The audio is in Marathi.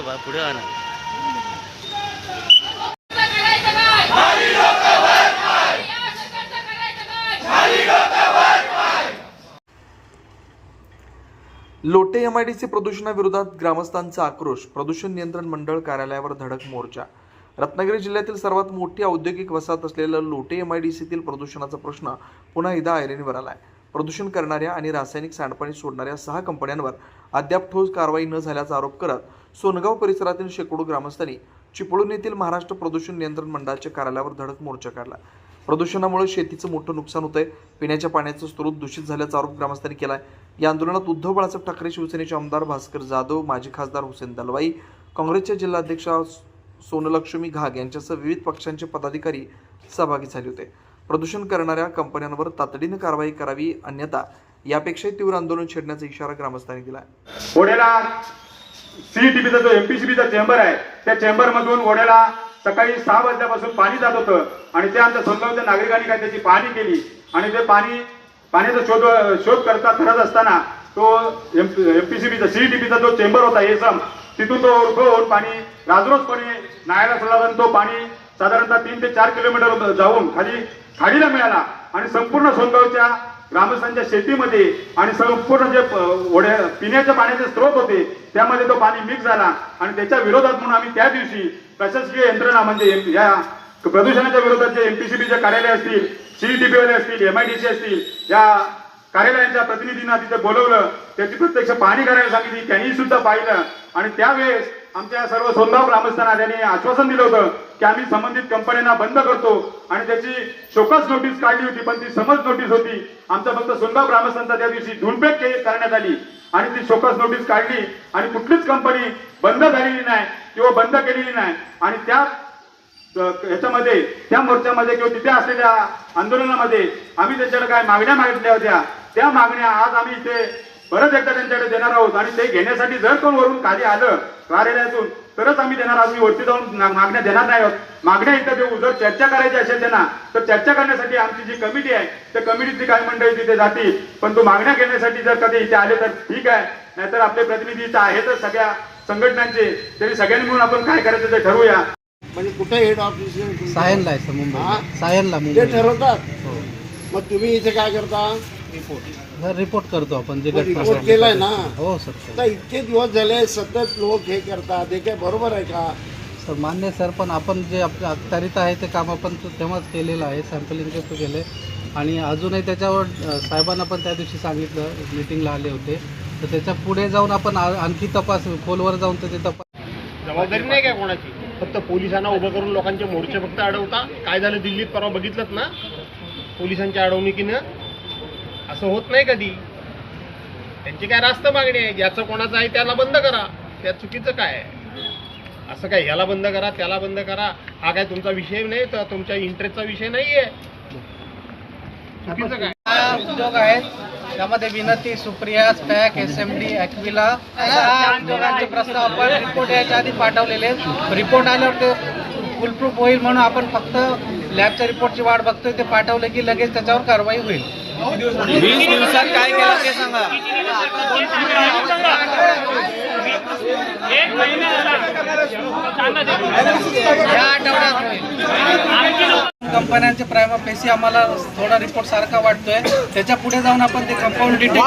पुढे आणा. लोटे एमआयडीसी प्रदूषणाविरोधात ग्रामस्थांचा आक्रोश. प्रदूषण नियंत्रण मंडळ कार्यालयावर धडक मोर्चा. रत्नागिरी जिल्ह्यातील सर्वात मोठी औद्योगिक वसाहत असलेल्या लोटे एमआयडीसीतील प्रदूषणाचा प्रश्न पुन्हा एकदा ऐरणीवर आला आहे. प्रदूषण करणाऱ्या आणि रासायनिक सांडपाणी सोडणाऱ्या 6 कंपन्यांवर अद्याप ठोस कारवाई न झाल्याचा आरोप करत सोनगाव परिसरातील शेकडो ग्रामस्थांनी चिपळूण येथील महाराष्ट्र प्रदूषण नियंत्रण मंडळाच्या कार्यालयावर धडक मोर्चा काढला. प्रदूषणामुळे शेतीचं मोठं नुकसान होतंय. पिण्याच्या पाण्याचा स्रोत दूषित झाल्याचा आरोप ग्रामस्थांनी केला आहे. या आंदोलनात उद्धव बाळासाहेब ठाकरे, शिवसेनेचे आमदार भास्कर जाधव, माजी खासदार हुसेन दलवाई, काँग्रेसच्या जिल्हाध्यक्षा सोनलक्ष्मी घाग यांच्यासह विविध पक्षांचे पदाधिकारी सहभागी झाले होते. प्रदूषण करणाऱ्या कंपन्यांवर तातडीने कारवाई करावी, अन्यथा यापेक्षाही तीव्र आंदोलन छेडण्याचा इशारा ग्रामस्थांनी दिला आहे. ओढ्याला सीईटीपीचा जो एमपीसीबीचा चेंबर आहे, त्या चेंबर मधून ओढ्याला सकाळी 6 वाजल्यापासून पाणी जात होतं आणि ते आमच्या सोनगावच्या नागरिकांनी काय त्याची पाहणी केली आणि ते पाण्याचा शोध करत असताना तो एमपीसीबीचा सीईटीपीचा जो चेंबर होता एसम, तिथून तो उठवून पाणी राजरोसपणे नाळ्याला सोडला आणि तो पाणी साधारणतः 3 ते 4 किलोमीटर जाऊन खाडीला मिळाला आणि संपूर्ण सोनगावच्या ग्रामस्थांच्या शेतीमध्ये आणि संपूर्ण जे पिण्याच्या पाण्याचे स्रोत होते त्यामध्ये तो पाणी मिक्स झाला आणि त्याच्या विरोधात म्हणून आम्ही त्या दिवशी प्रशासकीय यंत्रणा म्हणजे या प्रदूषणाच्या विरोधात जे एमपीसीबीचे कार्यालय असतील, सीईटीपी वाले असतील, एमआयडीसी असतील, या कार्यालयांच्या प्रतिनिधींना तिथे बोलवलं, त्याची प्रत्यक्ष पाहणी करायला सांगितली. त्यांनी सुद्धा पाहिलं आणि त्यावेळेस आमच्या सर्व सोनगाव ग्रामस्थांना त्यांनी आश्वासन दिलं होतं की आम्ही संबंधित कंपन्यांना बंद करतो आणि त्याची शोकस नोटीस काढली होती, पण ती समज नोटीस होती. आमचा फक्त सोनगाव ग्रामस्थांचा त्या दिवशी धुळपेट करण्यात आली आणि ती शोकस नोटीस काढली आणि कुठलीच कंपनी बंद झालेली नाही किंवा बंद केलेली नाही. आणि त्या ह्याच्यामध्ये त्या मोर्चामध्ये किंवा तिथे असलेल्या आंदोलनामध्ये आम्ही त्यांच्याकडे काय मागण्या मागितल्या होत्या, त्या मागण्या आज आम्ही इथे परत एकदा त्यांच्याकडे देणार आहोत आणि ते घेण्यासाठी जर कोण वरून खाली आलं कार्यालयातून तरच आम्ही देणार आहोत. मी वरती जाऊन मागण्या देणार नाही आहोत. मागण्या इथं देऊ. जर चर्चा करायची असेल त्यांना तर चर्चा करण्यासाठी आमची जी कमिटी आहे त्या कमिटीतली काही मंडळी तिथे जातील, पण तो मागण्या घेण्यासाठी जर कधी इथे आले तर ठीक आहे, नाहीतर आपले प्रतिनिधी इथं आहेतच सगळ्या संघटनांचे, तरी सगळ्यांनी मिळून आपण काय करायचं ते ठरवूया. म्हणजे कुठे हेड ऑफिस सायनला आहे मुंबई. सायनला ते ठरवतात. मग तुम्ही इथे काय करता? रिपोर्ट करतो आपण जे रिपोर्ट केलाय ना. हो सर. तर इतके दिवस झाले सतत लोक हे करतात, हे काय बरोबर आहे का? सर मान्य सर, पण आपण जे आपलं अखत्यारीत आहे ते काम आपण तेव्हाच केलेलं आहे, सॅम्पलिंग ते केले आणि अजूनही त्याच्यावर साहेबांना पण त्या दिवशी सांगितलं, मीटिंगला आले होते, तर त्याच्या पुढे जाऊन आपण आणखी तपास खोलवर जाऊन तर ते तपास. जबाबदारी नाही काय कोणाची, फक्त पोलिसांना उभं करून लोकांचे मोर्चे फक्त अडवता. काय झालं दिल्लीत परवा बघितलं ना, पोलिसांच्या अडवणुकीनं असं होत नाही कधी. त्यांची काय रास्त मागणी आहे, ज्याचं कोणाचं आहे त्याला बंद करा, त्या चुकीचं काय आहे? असं काय ह्याला बंद करा त्याला बंद करा, हा काय तुमचा विषय नाही, तर तुमच्या इंटरेस्टचा विषय नाहीये. चुकीचं काय उद्योग आहेत त्यामध्ये विनंती, सुप्रिया, स्पॅक, एसएमडी, ॲक्विला या उद्योगांचे प्रस्ताव आपण रिपोर्ट याच्या आधी पाठवलेले. रिपोर्ट आल्यावर ते फुलप्रूफ होईल म्हणून आपण फक्त लॅबच्या रिपोर्टची वाट बघतोय. ते पाठवले की लगेच त्याच्यावर कारवाई होईल. 20 दिवसात काय केलं ते सांगा. या आठवड्यात होईल. कंपन्यांचे प्रायमा फेसी आम्हाला थोडा रिपोर्ट सारखा वाटतोय. त्याच्या पुढे जाऊन आपण ते कंपाऊंड डिटेल